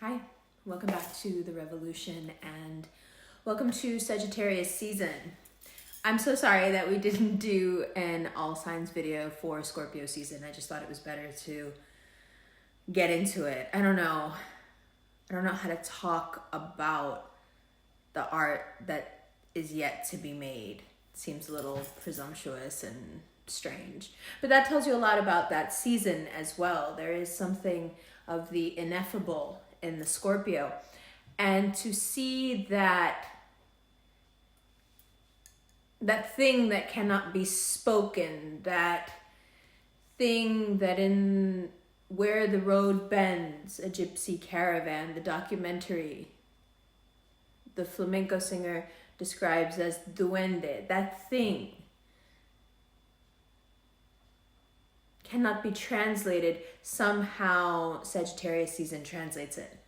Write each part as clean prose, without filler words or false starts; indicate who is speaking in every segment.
Speaker 1: Hi, welcome back to The Revolution and welcome to Sagittarius season. I'm so sorry that we didn't do an all signs video for Scorpio season. I just thought it was better to get into it. I don't know how to talk about the art that is yet to be made. It seems a little presumptuous and strange, but that tells you a lot about that season as well. There is something of the ineffable in the Scorpio, and to see that thing that cannot be spoken, that thing that in Where the Road Bends, a gypsy caravan, the documentary, the flamenco singer describes as duende, that thing cannot be translated. Somehow Sagittarius season translates it.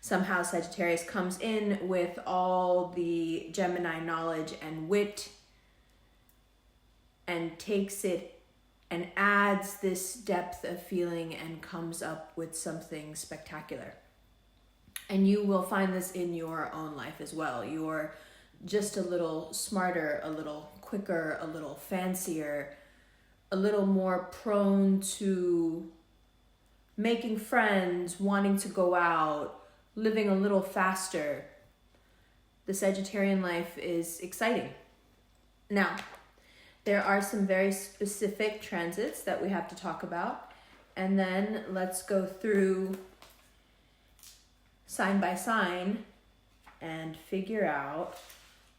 Speaker 1: Somehow Sagittarius comes in with all the Gemini knowledge and wit and takes it and adds this depth of feeling and comes up with something spectacular. And you will find this in your own life as well. You're just a little smarter, a little quicker, a little fancier, a little more prone to making friends, wanting to go out, living a little faster. The Sagittarian life is exciting. Now, there are some very specific transits that we have to talk about, and then let's go through sign by sign and figure out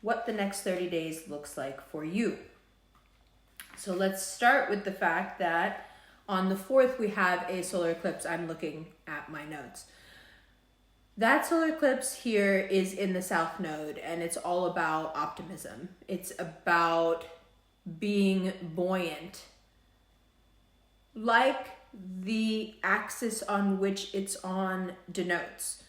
Speaker 1: what the next 30 days looks like for you. So let's start with the fact that on the 4th, we have a solar eclipse. I'm looking at my notes. That solar eclipse here is in the South Node, and it's all about optimism. It's about being buoyant, like the axis on which it's on denotes.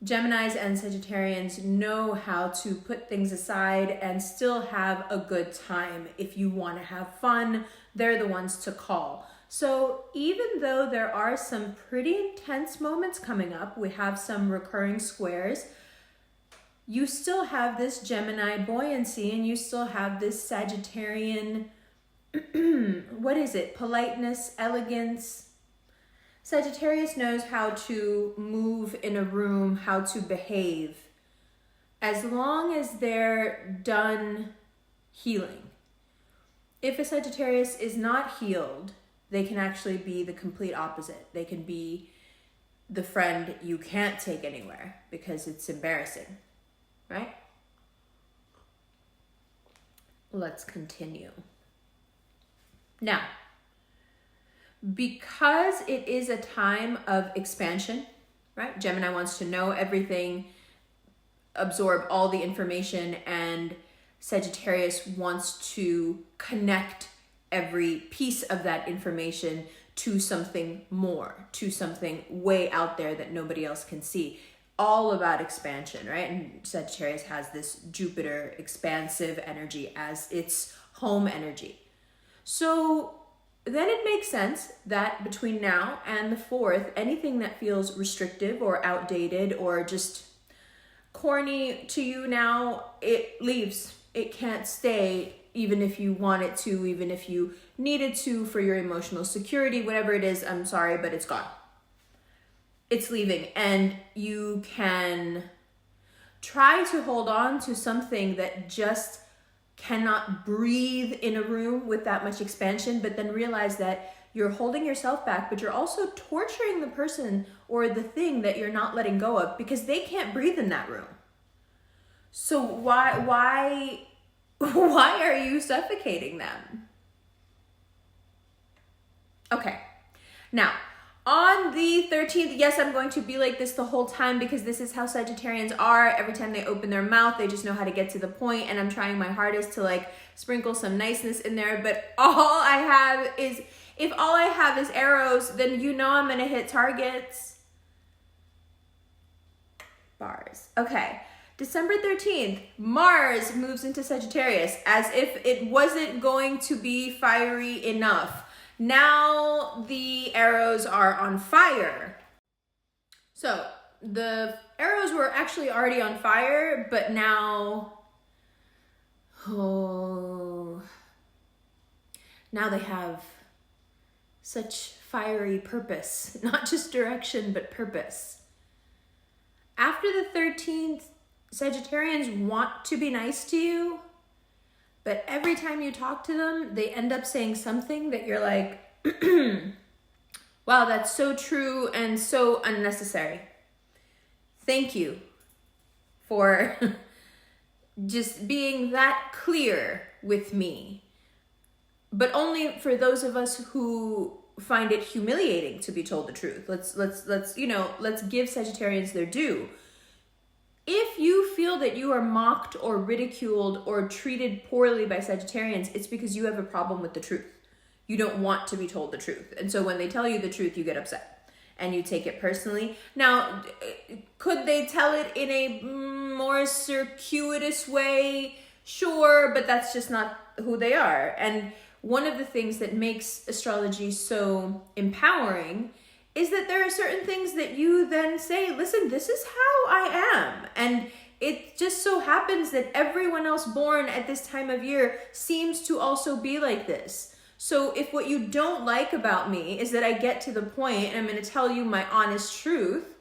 Speaker 1: Geminis and Sagittarians know how to put things aside and still have a good time. If you want to have fun, they're the ones to call. So even though there are some pretty intense moments coming up, we have some recurring squares, you still have this Gemini buoyancy and you still have this Sagittarian, politeness, elegance. Sagittarius knows how to move in a room, how to behave, as long as they're done healing. If a Sagittarius is not healed, they can actually be the complete opposite. They can be the friend you can't take anywhere because it's embarrassing, right? Let's continue. Now, because it is a time of expansion, right? Gemini wants to know everything, absorb all the information, and Sagittarius wants to connect every piece of that information to something more, to something way out there that nobody else can see. All about expansion, right? And Sagittarius has this Jupiter expansive energy as its home energy. So then it makes sense that between now and the 4th, anything that feels restrictive or outdated or just corny to you now, it leaves. It can't stay, even if you want it to, even if you needed to for your emotional security, whatever it is, I'm sorry, but it's gone. It's leaving, and you can try to hold on to something that just cannot breathe in a room with that much expansion, but then realize that you're holding yourself back, but you're also torturing the person or the thing that you're not letting go of because they can't breathe in that room. So why are you suffocating them? Okay, now on the 13th, yes, I'm going to be like this the whole time because this is how Sagittarians are. Every time they open their mouth, they just know how to get to the point, and I'm trying my hardest to sprinkle some niceness in there, but if all I have is arrows, then I'm gonna hit targets. Bars. Okay. December 13th, Mars moves into Sagittarius as if it wasn't going to be fiery enough. Now the arrows are on fire. So the arrows were actually already on fire, but now, now they have such fiery purpose, not just direction, but purpose. After the 13th, Sagittarians want to be nice to you, but every time you talk to them, they end up saying something that you're like, wow, that's so true and so unnecessary. Thank you for just being that clear with me. But only for those of us who find it humiliating to be told the truth. Let's give Sagittarians their due. If you feel that you are mocked or ridiculed or treated poorly by Sagittarians, it's because you have a problem with the truth. You don't want to be told the truth. And so when they tell you the truth, you get upset and you take it personally. Now, could they tell it in a more circuitous way? Sure, but that's just not who they are. And one of the things that makes astrology so empowering is that there are certain things that you then say, listen, this is how I am. And it just so happens that everyone else born at this time of year seems to also be like this. So if what you don't like about me is that I get to the point and I'm going to tell you my honest truth,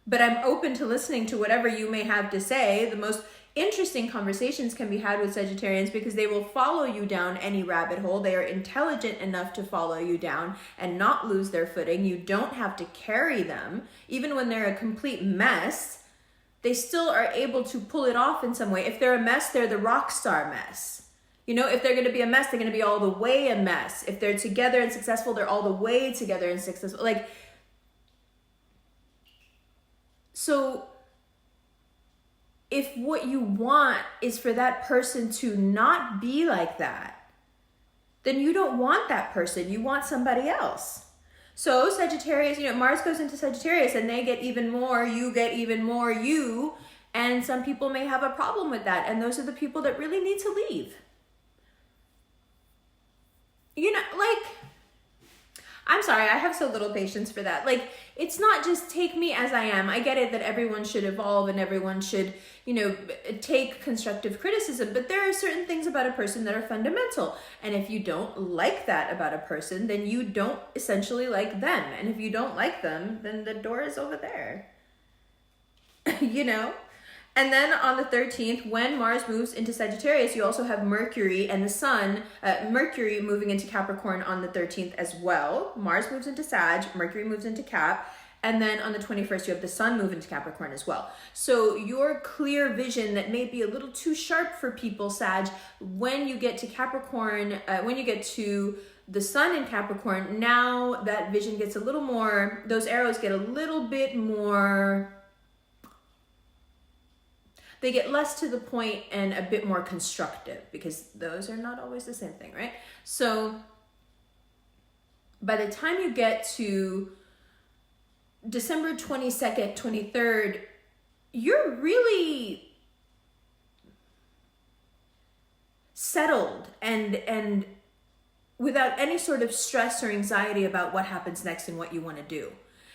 Speaker 1: but I'm open to listening to whatever you may have to say, the most interesting conversations can be had with Sagittarians because they will follow you down any rabbit hole. They are intelligent enough to follow you down and not lose their footing. You don't have to carry them. Even when they're a complete mess, they still are able to pull it off in some way. If they're a mess, they're the rock star mess. You know, if they're going to be a mess, they're going to be all the way a mess. If they're together and successful, they're all the way together and successful. Like, so if what you want is for that person to not be like that, then you don't want that person. You want somebody else. So Sagittarius, Mars goes into Sagittarius and they get even more, you get even more you. And some people may have a problem with that. And those are the people that really need to leave. I'm sorry, I have so little patience for that. It's not just take me as I am. I get it that everyone should evolve and everyone should, take constructive criticism, but there are certain things about a person that are fundamental. And if you don't like that about a person, then you don't essentially like them. And if you don't like them, then the door is over there. And then on the 13th, when Mars moves into Sagittarius, you also have Mercury and the Sun, Mercury moving into Capricorn on the 13th as well. Mars moves into Sag, Mercury moves into Cap, and then on the 21st, you have the Sun move into Capricorn as well. So your clear vision that may be a little too sharp for people, Sag, when you get to Capricorn, when you get to the Sun in Capricorn, now that vision gets a little more, those arrows get a little bit more, they get less to the point and a bit more constructive, because those are not always the same thing, right? So by the time you get to December 22nd, 23rd, you're really settled and without any sort of stress or anxiety about what happens next and what you want to do.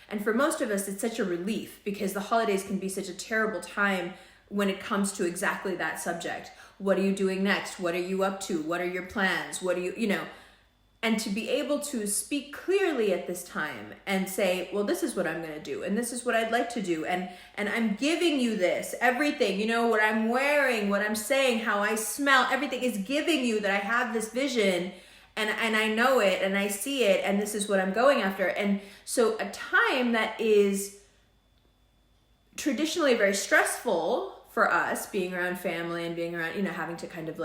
Speaker 1: And for most of us, it's such a relief because the holidays can be such a terrible time when it comes to exactly that subject. What are you doing next? What are you up to? What are your plans? What do you, and to be able to speak clearly at this time and say, well, this is what I'm going to do. And this is what I'd like to do. And I'm giving you this, everything, what I'm wearing, what I'm saying, how I smell, everything is giving you that I have this vision and I know it and I see it. And this is what I'm going after. And so a time that is traditionally very stressful for us, being around family and being around, having to kind of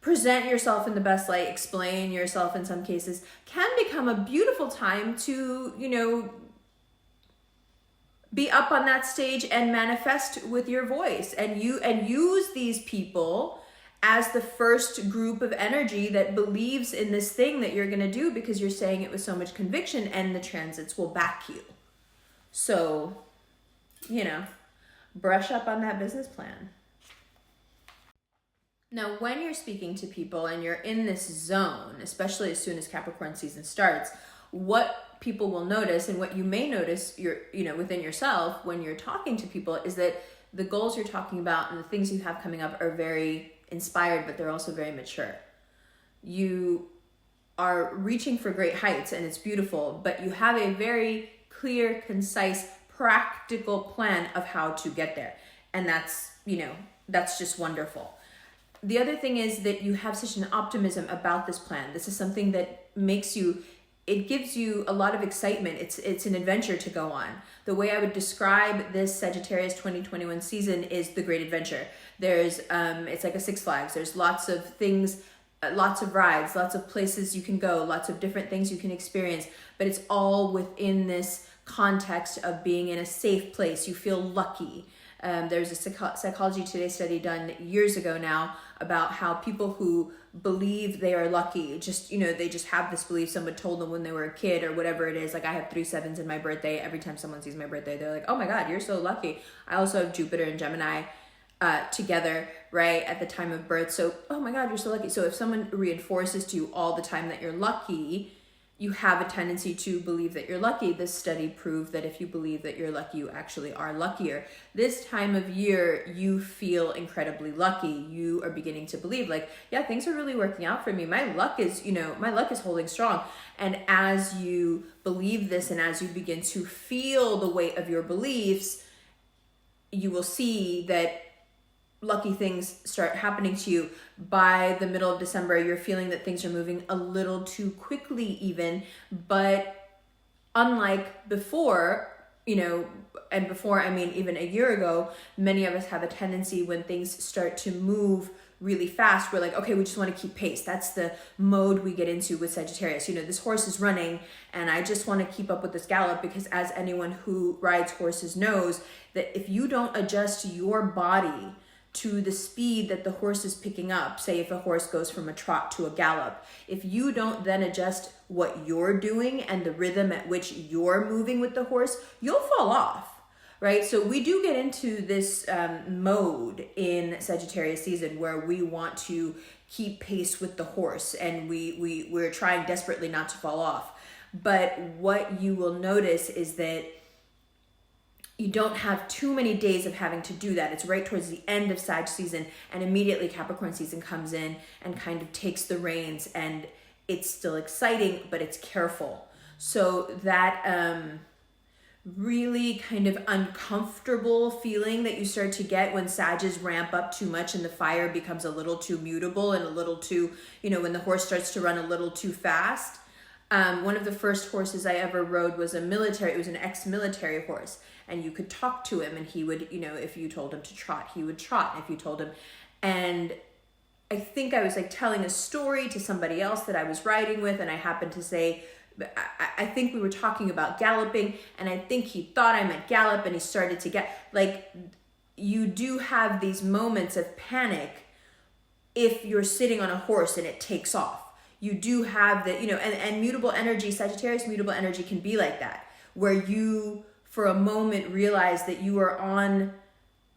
Speaker 1: present yourself in the best light, explain yourself in some cases, can become a beautiful time to, be up on that stage and manifest with your voice and use these people as the first group of energy that believes in this thing that you're going to do because you're saying it with so much conviction, and the transits will back you. So, brush up on that business plan. Now, when you're speaking to people and you're in this zone, especially as soon as Capricorn season starts, what people will notice, and what you may notice within yourself when you're talking to people, is that the goals you're talking about and the things you have coming up are very inspired, but they're also very mature. You are reaching for great heights and it's beautiful, but you have a very clear, concise, practical plan of how to get there. And that's just wonderful. The other thing is that you have such an optimism about this plan. This is something that it gives you a lot of excitement. It's an adventure to go on. The way I would describe this Sagittarius 2021 season is the great adventure. There's, it's like a Six Flags. There's lots of things, lots of rides, lots of places you can go, lots of different things you can experience, but it's all within this context of being in a safe place. You feel lucky. There's a Psychology Today study done years ago now about how people who believe they are lucky, they just have this belief someone told them when they were a kid or whatever it is. Like, I have 3 7s in my birthday. Every time someone sees my birthday, they're like, oh my God, you're so lucky. I also have Jupiter and Gemini together, right, at the time of birth. So, oh my God, you're so lucky. So if someone reinforces to you all the time that you're lucky, you have a tendency to believe that you're lucky. This study proved that if you believe that you're lucky, you actually are luckier. This time of year, you feel incredibly lucky. You are beginning to believe, like, yeah, things are really working out for me. My luck is holding strong. And as you believe this and as you begin to feel the weight of your beliefs, you will see that lucky things start happening to you. By the middle of December, you're feeling that things are moving a little too quickly even, but unlike before, and before, I mean, even a year ago, many of us have a tendency when things start to move really fast, we're like, okay, we just want to keep pace. That's the mode we get into with Sagittarius. This horse is running and I just want to keep up with this gallop, because as anyone who rides horses knows, that if you don't adjust your body to the speed that the horse is picking up, say if a horse goes from a trot to a gallop, if you don't then adjust what you're doing and the rhythm at which you're moving with the horse, you'll fall off, right? So we do get into this mode in Sagittarius season where we want to keep pace with the horse, and we're trying desperately not to fall off. But what you will notice is that you don't have too many days of having to do that. It's right towards the end of Sag season, and immediately Capricorn season comes in and kind of takes the reins, and it's still exciting, but it's careful. So that really kind of uncomfortable feeling that you start to get when Sages ramp up too much and the fire becomes a little too mutable and a little too, when the horse starts to run a little too fast. One of the first horses I ever rode was it was an ex-military horse. And you could talk to him and he would, if you told him to trot, he would trot. If you told him, and I think I was like telling a story to somebody else that I was riding with, and I happened to say, I think we were talking about galloping, and I think he thought I meant gallop, and he started to get, like, you do have these moments of panic if you're sitting on a horse and it takes off. You do have the, and mutable energy, Sagittarius mutable energy can be like that, where you for a moment realize that you are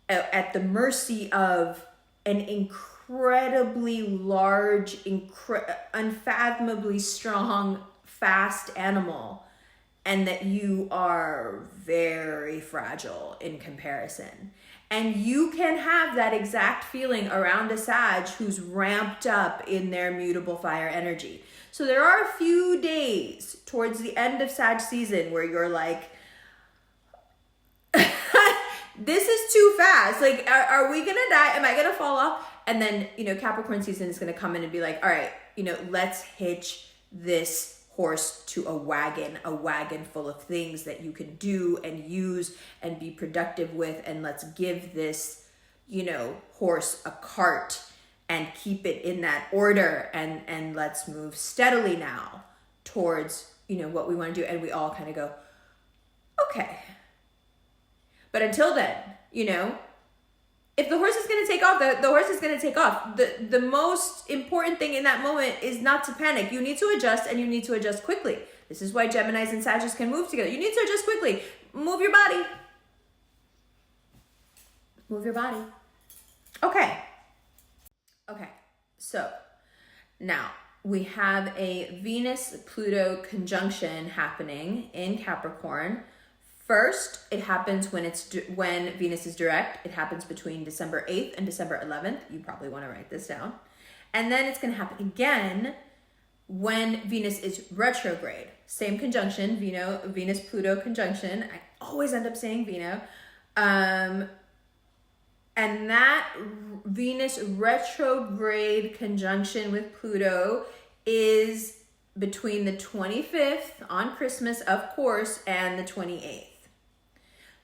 Speaker 1: at the mercy of an incredibly large, unfathomably strong, fast animal, and that you are very fragile in comparison. And you can have that exact feeling around a Sag who's ramped up in their mutable fire energy. So there are a few days towards the end of Sag season where you're like, this is too fast. Like, are we going to die? Am I going to fall off? And then, Capricorn season is going to come in and be like, all right, let's hitch this horse to a wagon full of things that you can do and use and be productive with. And let's give this, horse a cart and keep it in that order. And let's move steadily now towards, what we want to do. And we all kind of go, okay. But until then, if the horse is going to take off, the horse is going to take off. The most important thing in that moment is not to panic. You need to adjust, and you need to adjust quickly. This is why Geminis and Sagittarius can move together. You need to adjust quickly. Move your body. Move your body. Okay. So now we have a Venus-Pluto conjunction happening in Capricorn. First, it happens when Venus is direct. It happens between December 8th and December 11th. You probably want to write this down. And then it's going to happen again when Venus is retrograde. Same conjunction, Venus-Pluto conjunction. I always end up saying Vino. And that Venus retrograde conjunction with Pluto is between the 25th on Christmas, of course, and the 28th.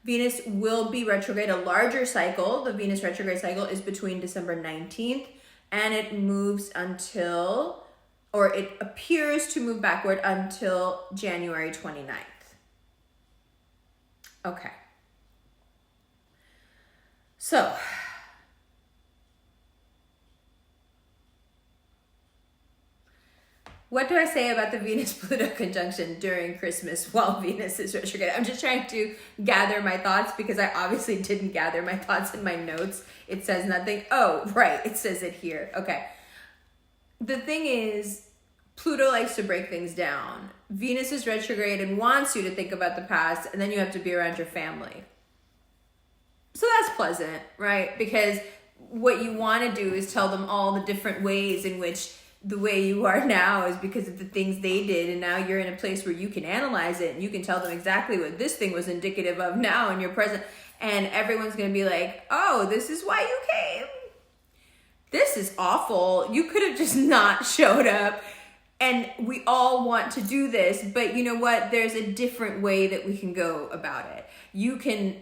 Speaker 1: Venus will be retrograde, a larger cycle. The Venus retrograde cycle is between December 19th and it moves until, or it appears to move backward until January 29th. Okay. So, what do I say about the Venus-Pluto conjunction during Christmas while Venus is retrograde? I'm just trying to gather my thoughts because I obviously didn't gather my thoughts in my notes. It says nothing. Oh, right. It says it here. Okay. The thing is, Pluto likes to break things down. Venus is retrograde and wants you to think about the past, and then you have to be around your family. So that's pleasant, right? Because what you want to do is tell them all the different ways in which the way you are now is because of the things they did, and now you're in a place where you can analyze it and you can tell them exactly what this thing was indicative of now in your present, and everyone's going to be like, oh, this is why you came. This is awful. You could have just not showed up. And we all want to do this, but you know what? There's a different way that we can go about it. You can,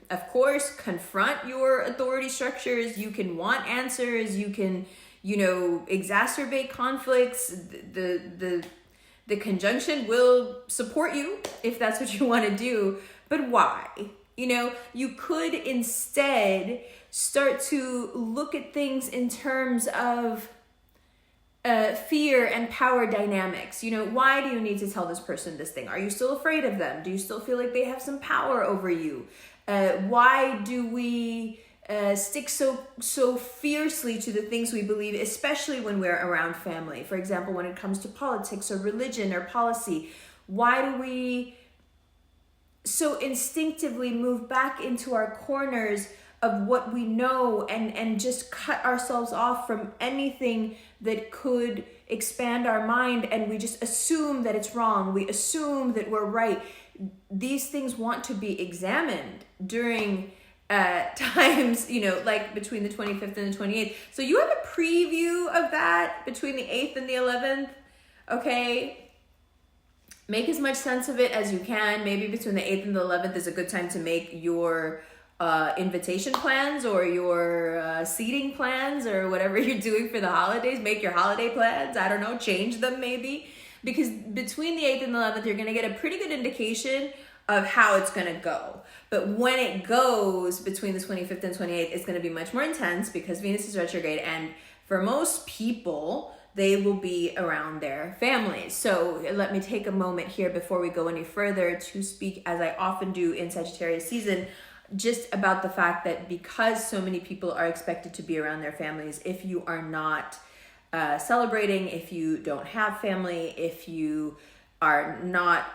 Speaker 1: of course, confront your authority structures. You can want answers. You can, exacerbate conflicts. The conjunction will support you if that's what you want to do. But why? You could instead start to look at things in terms of fear and power dynamics. Why do you need to tell this person this thing? Are you still afraid of them? Do you still feel like they have some power over you? Why do we stick so fiercely to the things we believe, especially when we're around family? For example, when it comes to politics or religion or policy, why do we so instinctively move back into our corners of what we know and just cut ourselves off from anything that could expand our mind, and we just assume that it's wrong. We assume that we're right. These things want to be examined during times, like between the 25th and the 28th. So you have a preview of that between the 8th and the 11th, okay? Make as much sense of it as you can. Maybe between the 8th and the 11th is a good time to make your invitation plans or your seating plans or whatever you're doing for the holidays. Make your holiday plans. I don't know, change them maybe. Because between the 8th and the 11th, you're going to get a pretty good indication of how it's going to go. But when it goes between the 25th and 28th, it's going to be much more intense because Venus is retrograde. And for most people, they will be around their families. So let me take a moment here before we go any further to speak, as I often do in Sagittarius season, just about the fact that because so many people are expected to be around their families, if you are not celebrating, if you don't have family, if you are not,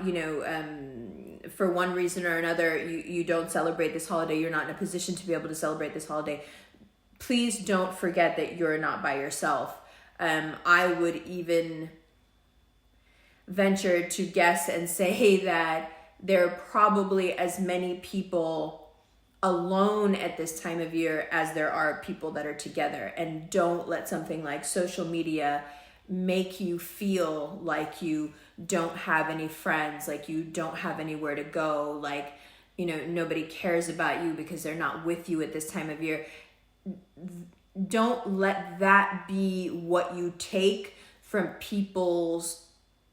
Speaker 1: for one reason or another, you don't celebrate this holiday, you're not in a position to be able to celebrate this holiday, please don't forget that you're not by yourself. I would even venture to guess and say that there are probably as many people alone at this time of year as there are people that are together. And don't let something like social media make you feel like you don't have any friends, like you don't have anywhere to go, like, nobody cares about you because they're not with you at this time of year. Don't let that be what you take from people's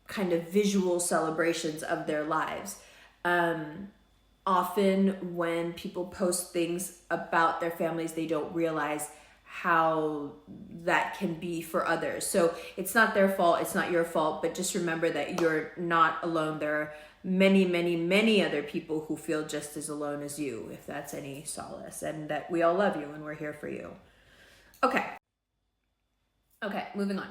Speaker 1: kind of visual celebrations of their lives. Often when people post things about their families, they don't realize how that can be for others. So it's not their fault, it's not your fault, but just remember that you're not alone. There are many, many, many other people who feel just as alone as you, if that's any solace, and that we all love you and we're here for you. Okay, moving on.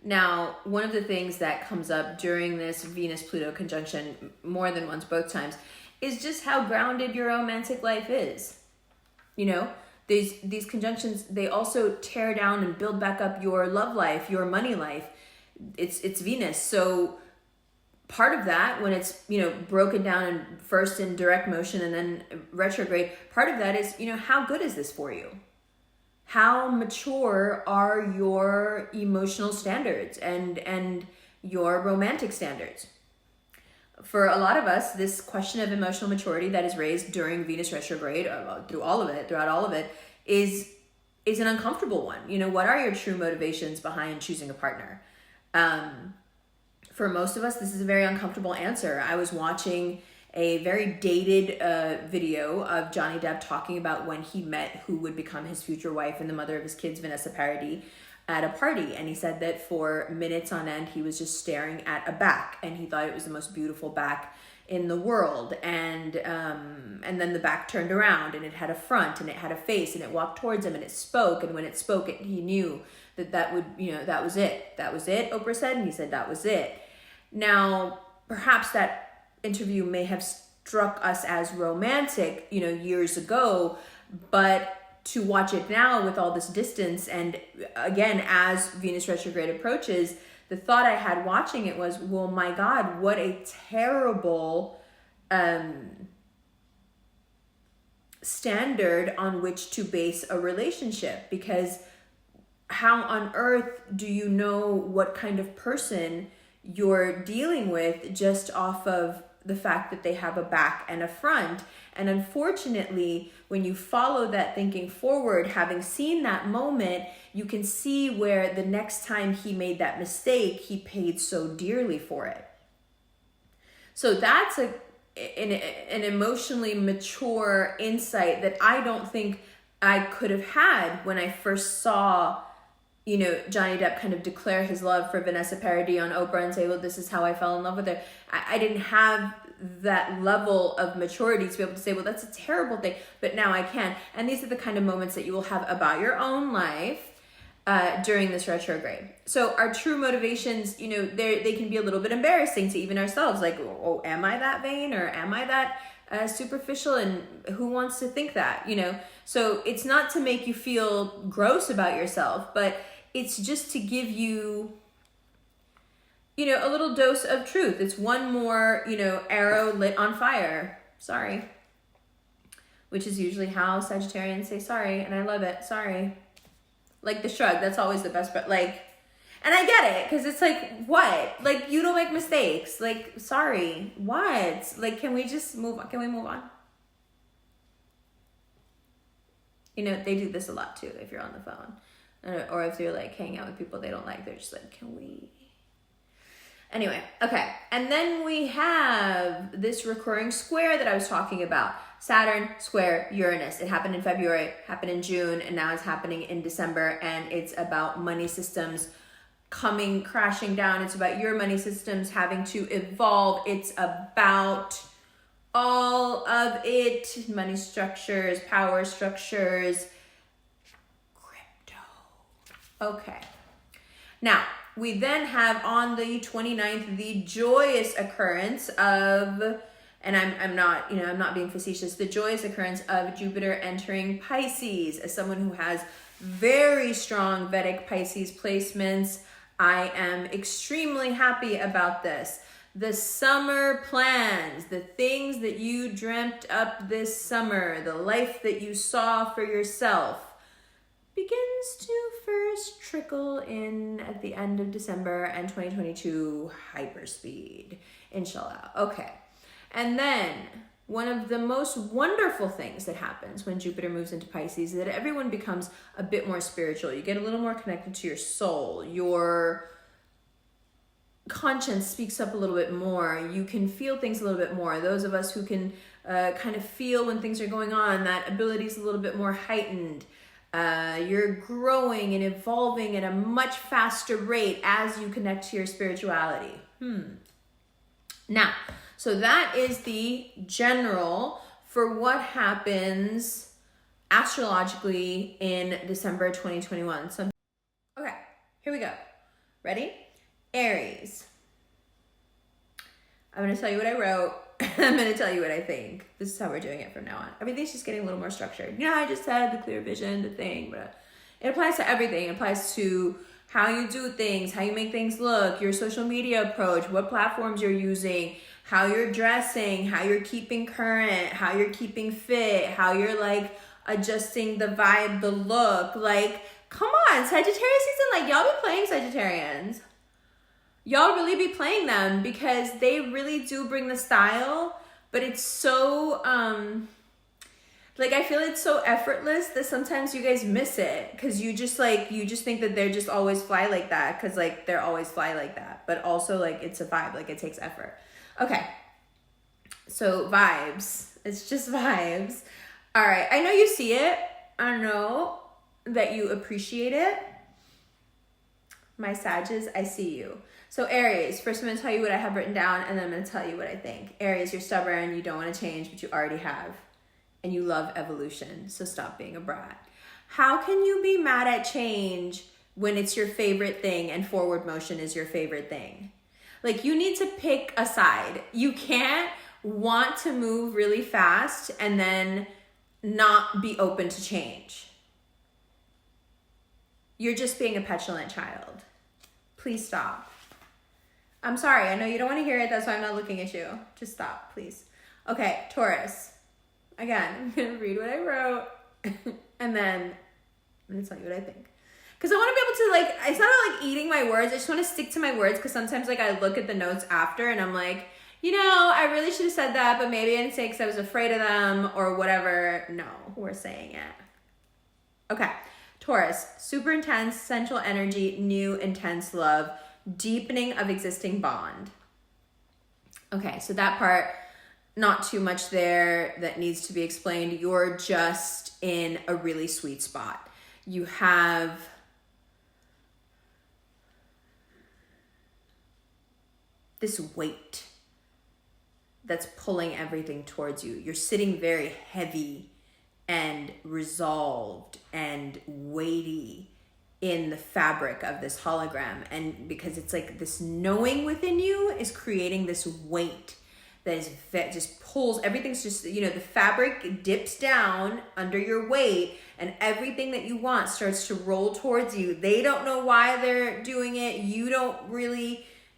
Speaker 1: Now, one of the things that comes up during this Venus-Pluto conjunction more than once, both times, is just how grounded your romantic life is. You know, these conjunctions, they also tear down and build back up your love life, your money life. It's Venus. So part of that, when it's, you know, broken down and first in direct motion and then retrograde, part of that is, you know, how good is this for you? How mature are your emotional standards and your romantic standards? For a lot of us, this question of emotional maturity that is raised during Venus retrograde, throughout all of it, is an uncomfortable one. You know, what are your true motivations behind choosing a partner? For most of us, this is a very uncomfortable answer. I was watching a very dated video of Johnny Depp talking about when he met who would become his future wife and the mother of his kids, Vanessa Paradis, at a party. And he said that for minutes on end, he was just staring at a back, and he thought it was the most beautiful back in the world. And then the back turned around, and it had a front, and it had a face, and it walked towards him, and it spoke. And when it spoke, he knew that would, you know, that was it. That was it, Oprah said, and he said that was it. Now, perhaps that interview may have struck us as romantic, you know, years ago, but to watch it now with all this distance, and again, as Venus retrograde approaches, the thought I had watching it was, well, my God, what a terrible standard on which to base a relationship, because how on earth do you know what kind of person you're dealing with just off of the fact that they have a back and a front? And unfortunately, when you follow that thinking forward, having seen that moment, you can see where the next time he made that mistake, he paid so dearly for it. So that's an emotionally mature insight that I don't think I could have had when I first saw, you know, Johnny Depp kind of declare his love for Vanessa Paradis on Oprah and say, well, this is how I fell in love with her. I didn't have that level of maturity to be able to say, well, that's a terrible thing, but now I can. And these are the kind of moments that you will have about your own life during this retrograde. So our true motivations, you know, they can be a little bit embarrassing to even ourselves. Like, oh, am I that vain, or am I that superficial? And who wants to think that, you know? So it's not to make you feel gross about yourself, but it's just to give you, you know, a little dose of truth. It's one more, you know, arrow lit on fire. Sorry. Which is usually how Sagittarians say sorry, and I love it. Sorry. Like the shrug, that's always the best, but like, and I get it, because it's like, what? Like, you don't make mistakes. Like, sorry. What? Like, can we just move on? Can we move on? You know, they do this a lot too if you're on the phone. Or if you're like hanging out with people they don't like, they're just like, can we? Anyway, okay. And then we have this recurring square that I was talking about. Saturn square Uranus. It happened in February, happened in June, and now it's happening in December. And it's about money systems coming crashing down. It's about your money systems having to evolve. It's about all of it. Money structures, power structures, okay. Now, we then have on the 29th, the joyous occurrence of, and I'm not being facetious, the joyous occurrence of Jupiter entering Pisces. As someone who has very strong Vedic Pisces placements, I am extremely happy about this. The summer plans, the things that you dreamt up this summer, the life that you saw for yourself, begins to first trickle in at the end of December and 2022 hyperspeed, inshallah. Okay. And then one of the most wonderful things that happens when Jupiter moves into Pisces is that everyone becomes a bit more spiritual. You get a little more connected to your soul. Your conscience speaks up a little bit more. You can feel things a little bit more. Those of us who can kind of feel when things are going on, that ability is a little bit more heightened. You're growing and evolving at a much faster rate as you connect to your spirituality. Now, so that is the general for what happens astrologically in December 2021. Okay, here we go. Ready? Aries. I'm going to tell you what I wrote. I'm going to tell you what I think. This is how we're doing it from now on. Everything's just getting a little more structured. You know, I just said the clear vision, the thing, but it applies to everything. It applies to how you do things, how you make things look, your social media approach, what platforms you're using, how you're dressing, how you're keeping current, how you're keeping fit, how you're like adjusting the vibe, the look. Like, come on, Sagittarius season, like y'all be playing Sagittarians. Y'all really be playing them because they really do bring the style, but it's so, like, I feel it's so effortless that sometimes you guys miss it because you just think that they're just always fly like that because, like, they're always fly like that. But also, like, it's a vibe. Like, it takes effort. Okay. So, vibes. It's just vibes. All right. I know you see it. I know that you appreciate it. My Sages, I see you. So Aries, first I'm going to tell you what I have written down, and then I'm going to tell you what I think. Aries, you're stubborn, you don't want to change, but you already have. And you love evolution, so stop being a brat. How can you be mad at change when it's your favorite thing and forward motion is your favorite thing? Like, you need to pick a side. You can't want to move really fast and then not be open to change. You're just being a petulant child. Please stop. I'm sorry, I know you don't want to hear it, that's why I'm not looking at you. Just stop, please. Okay, Taurus. Again, I'm going to read what I wrote, and then I'm going to tell you what I think. Because I want to be able to, like, it's not like eating my words, I just want to stick to my words, because sometimes, like, I look at the notes after, and I'm like, you know, I really should have said that, but maybe I didn't say it because I was afraid of them, or whatever. No, we're saying it. Okay, Taurus, super intense, central energy, new, intense love, deepening of existing bond. Okay, so that part, not too much there that needs to be explained. You're just in a really sweet spot. You have this weight that's pulling everything towards you. You're sitting very heavy and resolved and weighty in the fabric of this hologram, and because it's like this knowing within you is creating this weight that just pulls everything's just, you know, the fabric dips down under your weight and everything that you want starts to roll towards you. They don't know why they're doing it.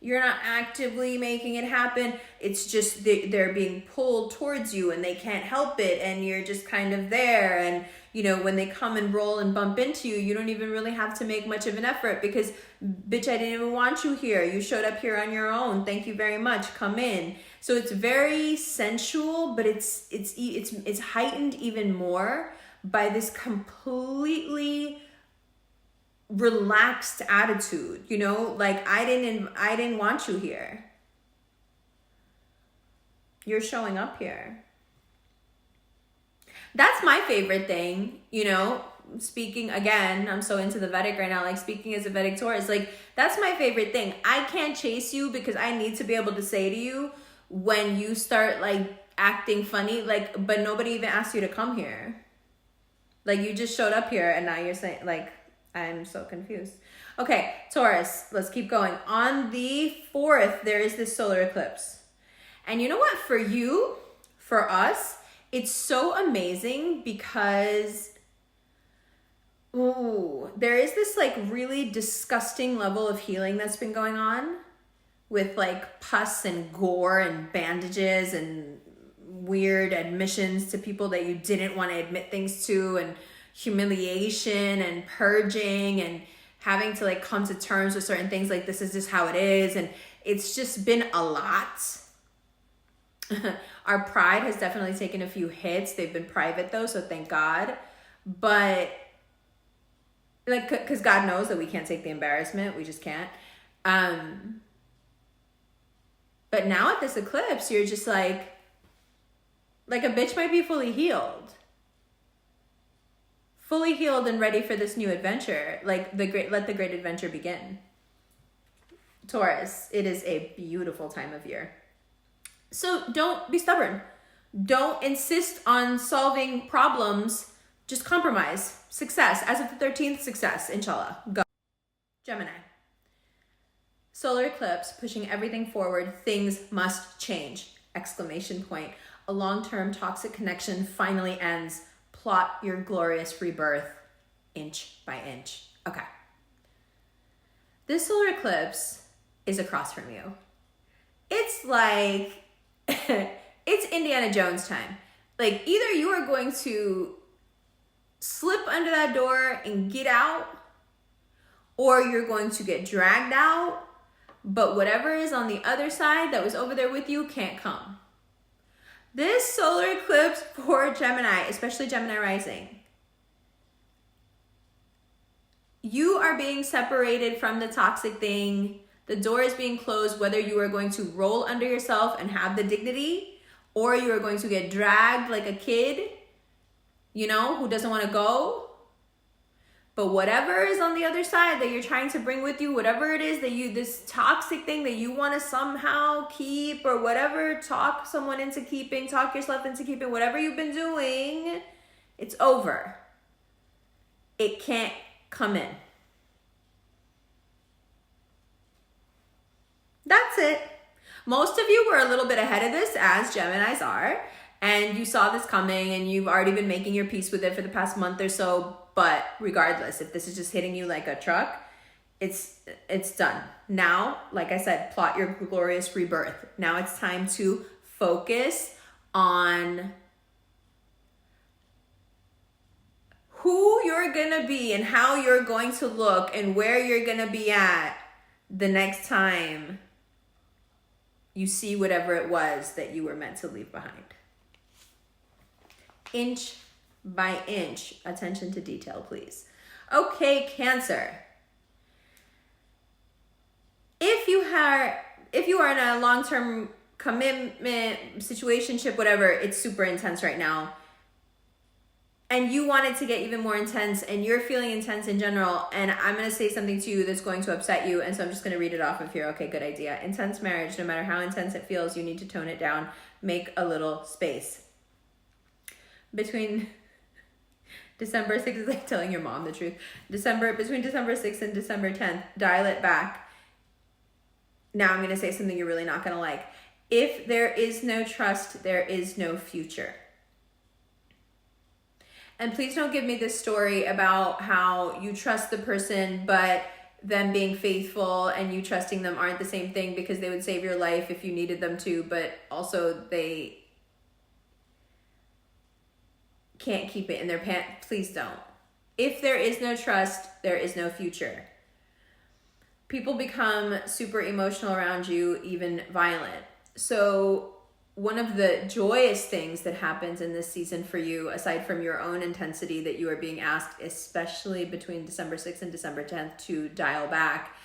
Speaker 1: You're not actively making it happen. It's just they're being pulled towards you and they can't help it, and you're just kind of there. And you know, when they come and roll and bump into you, you don't even really have to make much of an effort because, bitch, I didn't even want you here. You showed up here on your own. Thank you very much. Come in. So it's very sensual, but it's heightened even more by this completely relaxed attitude. You know, like I didn't want you here. You're showing up here. That's my favorite thing, you know, speaking again, I'm so into the Vedic right now, like speaking as a Vedic Taurus, like that's my favorite thing. I can't chase you because I need to be able to say to you when you start like acting funny, like, but nobody even asked you to come here. Like you just showed up here and now you're saying, like, I'm so confused. Okay, Taurus, let's keep going. On the 4th, there is this solar eclipse. And you know what? For you, for us, it's so amazing because, there is this like really disgusting level of healing that's been going on with like pus and gore and bandages and weird admissions to people that you didn't want to admit things to, and humiliation and purging and having to like come to terms with certain things, like this is just how it is. And it's just been a lot. Our pride has definitely taken a few hits. They've been private though, so thank God. But like, because God knows that we can't take the embarrassment. We just can't. But now at this eclipse, you're just like a bitch might be fully healed. Fully healed and ready for this new adventure. Like let the great adventure begin. Taurus, it is a beautiful time of year. So don't be stubborn. Don't insist on solving problems. Just compromise. Success. As of the 13th, success. Inshallah. Go. Gemini. Solar eclipse, pushing everything forward. Things must change. Exclamation point. A long-term toxic connection finally ends. Plot your glorious rebirth inch by inch. Okay. This solar eclipse is across from you. It's like, it's Indiana Jones time. Like, either you are going to slip under that door and get out, or you're going to get dragged out, but whatever is on the other side that was over there with you can't come. This solar eclipse for Gemini, especially Gemini rising, you are being separated from the toxic thing. The door is being closed, whether you are going to roll under yourself and have the dignity, or you are going to get dragged like a kid, you know, who doesn't want to go. But whatever is on the other side that you're trying to bring with you, whatever it is that this toxic thing that you want to somehow keep, or whatever, talk someone into keeping, talk yourself into keeping, whatever you've been doing, it's over. It can't come in. That's it. Most of you were a little bit ahead of this, as Geminis are, and you saw this coming and you've already been making your peace with it for the past month or so. But regardless, if this is just hitting you like a truck, it's done. Now, like I said, plot your glorious rebirth. Now it's time to focus on who you're gonna be and how you're going to look and where you're gonna be at the next time you see whatever it was that you were meant to leave behind. Inch by inch, attention to detail, please. Okay, Cancer. If you are in a long-term commitment, situationship, whatever, it's super intense right now, and you want it to get even more intense, and you're feeling intense in general, and I'm going to say something to you that's going to upset you, and so I'm just going to read it off of here. Okay, good idea. Intense marriage, no matter how intense it feels, you need to tone it down. Make a little space. Between December 6th, is like telling your mom the truth. Between December 6th and December 10th, dial it back. Now I'm going to say something you're really not going to like. If there is no trust, there is no future. And please don't give me this story about how you trust the person, but them being faithful and you trusting them aren't the same thing, because they would save your life if you needed them to, but also they can't keep it in their pants. Please don't. If there is no trust, there is no future. People become super emotional around you, even violent. So one of the joyous things that happens in this season for you, aside from your own intensity that you are being asked, especially between December 6th and December 10th, to dial back,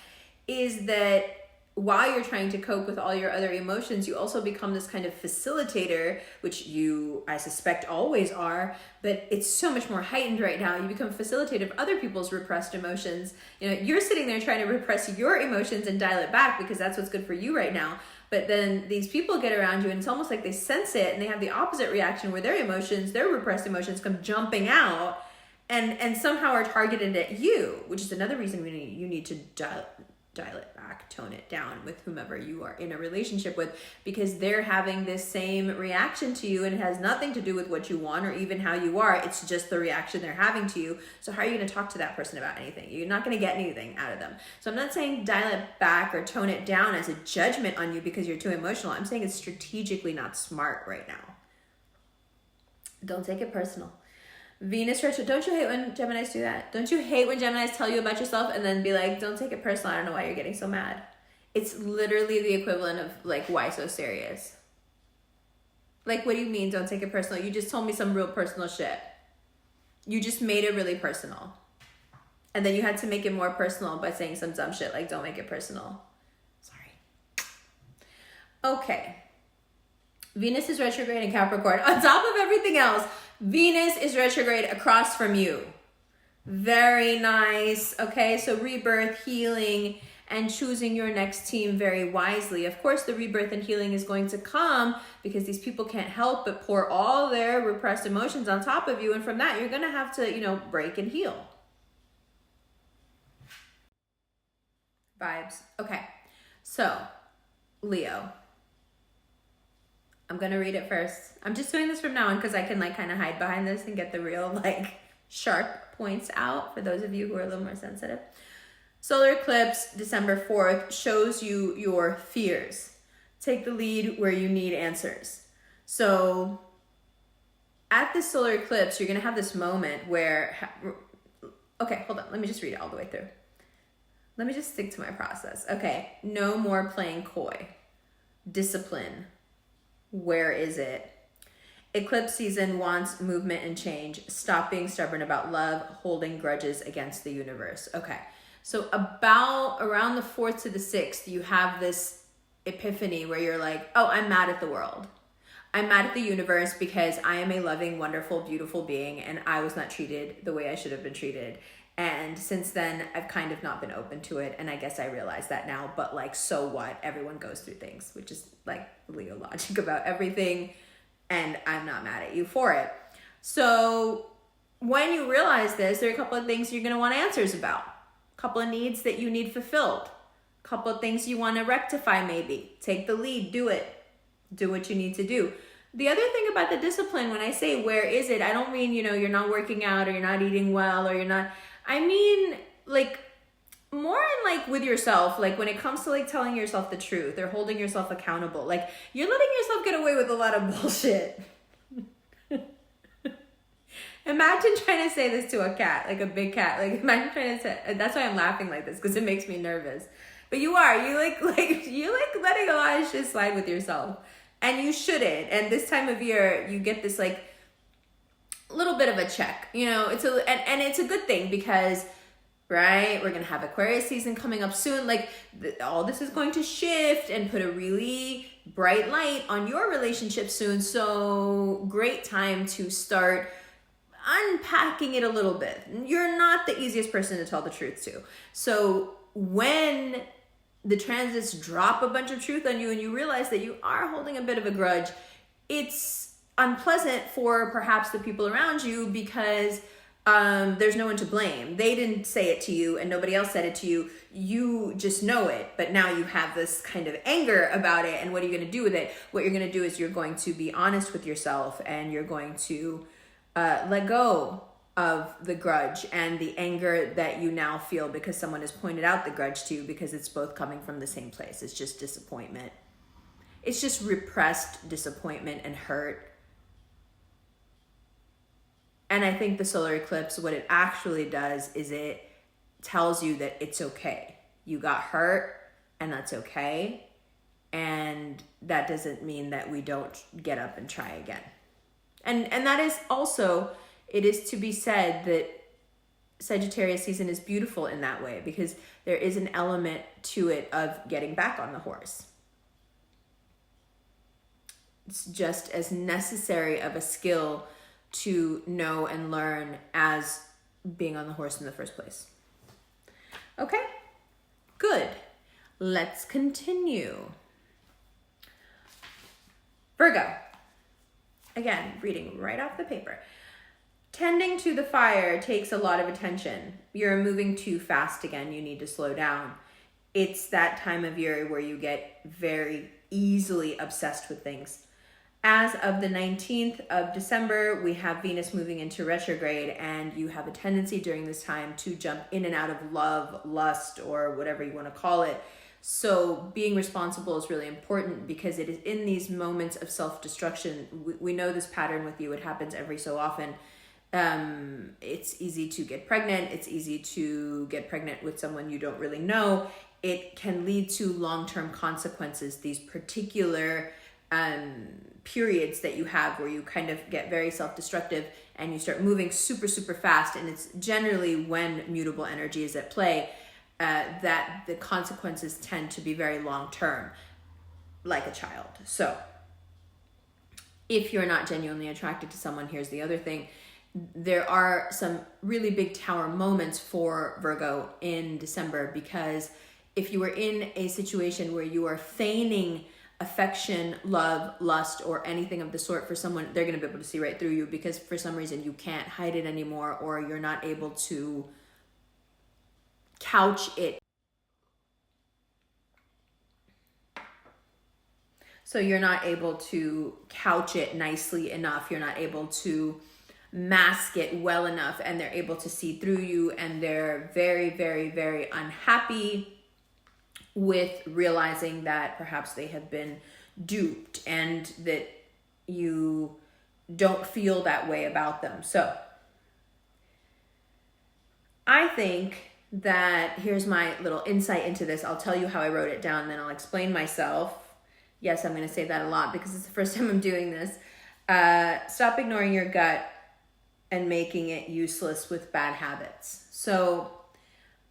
Speaker 1: is that while you're trying to cope with all your other emotions, you also become this kind of facilitator, which you, I suspect, always are, but it's so much more heightened right now. You become facilitator of other people's repressed emotions. You know, you're sitting there trying to repress your emotions and dial it back because that's what's good for you right now. But then these people get around you and it's almost like they sense it and they have the opposite reaction where their emotions, their repressed emotions come jumping out and somehow are targeted at you, which is another reason you need to dial it back, tone it down with whomever you are in a relationship with, because they're having this same reaction to you and it has nothing to do with what you want or even how you are. It's just the reaction they're having to you. So how are you going to talk to that person about anything? You're not going to get anything out of them. So I'm not saying dial it back or tone it down as a judgment on you because you're too emotional. I'm saying it's strategically not smart right now. Don't take it personal. Venus retro. Don't you hate when Geminis do that? Don't you hate when Geminis tell you about yourself and then be like, don't take it personal. I don't know why you're getting so mad. It's literally the equivalent of like, why so serious? Like, what do you mean don't take it personal? You just told me some real personal shit. You just made it really personal. And then you had to make it more personal by saying some dumb shit like, don't make it personal. Sorry. Okay. Venus is retrograde in Capricorn. On top of everything else, Venus is retrograde across from you. Very nice. Okay, so rebirth, healing, and choosing your next team very wisely. Of course, the rebirth and healing is going to come because these people can't help but pour all their repressed emotions on top of you. And from that, you're going to have to, break and heal. Vibes. Okay. So, Leo. I'm going to read it first. I'm just doing this from now on because I can like kind of hide behind this and get the real like sharp points out for those of you who are a little more sensitive. Solar eclipse, December 4th, shows you your fears. Take the lead where you need answers. So at this solar eclipse, you're going to have this moment where, okay, hold on. Let me just read it all the way through. Let me just stick to my process. Okay, no more playing coy. Discipline. Where is it? Eclipse season wants movement and change. Stop being stubborn about love, holding grudges against the universe. Okay, so about around the 4th to the 6th, you have this epiphany where you're like, oh, I'm mad at the world. I'm mad at the universe because I am a loving, wonderful, beautiful being and I was not treated the way I should have been treated. And since then, I've kind of not been open to it. And I guess I realize that now, but like, so what? Everyone goes through things, which is like Leo logic about everything. And I'm not mad at you for it. So when you realize this, there are a couple of things you're going to want answers about. A couple of needs that you need fulfilled. A couple of things you want to rectify maybe. Take the lead, do it. Do what you need to do. The other thing about the discipline, when I say where is it, I don't mean, you're not working out or you're not eating well or you're not, I mean like more in like with yourself, like when it comes to like telling yourself the truth or holding yourself accountable, like you're letting yourself get away with a lot of bullshit. Imagine trying to say this to a cat, like a big cat, like imagine trying to say, that's why I'm laughing like this because it makes me nervous. But you like letting a lot of shit slide with yourself. And you shouldn't. And this time of year, you get this like little bit of a check. It's it's a good thing because, right, we're gonna have Aquarius season coming up soon. Like all this is going to shift and put a really bright light on your relationship soon. So great time to start unpacking it a little bit. You're not the easiest person to tell the truth to. So when the transits drop a bunch of truth on you and you realize that you are holding a bit of a grudge, it's unpleasant for perhaps the people around you because there's no one to blame. They didn't say it to you and nobody else said it to you. You just know it, but now you have this kind of anger about it. And what are you going to do with it? What you're going to do is you're going to be honest with yourself and you're going to let go of the grudge and the anger that you now feel because someone has pointed out the grudge to you, because it's both coming from the same place. It's just disappointment. It's just repressed disappointment and hurt. And I think the solar eclipse, what it actually does is it tells you that it's okay. You got hurt and that's okay. And that doesn't mean that we don't get up and try again. And that is also, it is to be said that Sagittarius season is beautiful in that way because there is an element to it of getting back on the horse. It's just as necessary of a skill to know and learn as being on the horse in the first place. Okay, good. Let's continue. Virgo. Again, reading right off the paper. Tending to the fire takes a lot of attention. You're moving too fast again. You need to slow down. It's that time of year where you get very easily obsessed with things. As of the 19th of December, we have Venus moving into retrograde, and you have a tendency during this time to jump in and out of love, lust, or whatever you want to call it. So being responsible is really important because it is in these moments of self-destruction. We know this pattern with you. It happens every so often. It's easy to get pregnant. It's easy to get pregnant with someone you don't really know. It can lead to long-term consequences, these particular periods that you have where you kind of get very self-destructive and you start moving super, super fast. And it's generally when mutable energy is at play that the consequences tend to be very long-term, like a child. So if you're not genuinely attracted to someone, here's the other thing. There are some really big tower moments for Virgo in December, because if you are in a situation where you are feigning affection, love, lust, or anything of the sort for someone, they're going to be able to see right through you because for some reason you can't hide it anymore, or you're not able to couch it. So you're not able to couch it nicely enough. You're not able to mask it well enough, and they're able to see through you, and they're very, very, very unhappy with realizing that perhaps they have been duped and that you don't feel that way about them. So I think that here's my little insight into this. I'll tell you how I wrote it down, then I'll explain myself. Yes, I'm going to say that a lot because it's the first time I'm doing this. Stop ignoring your gut and making it useless with bad habits. So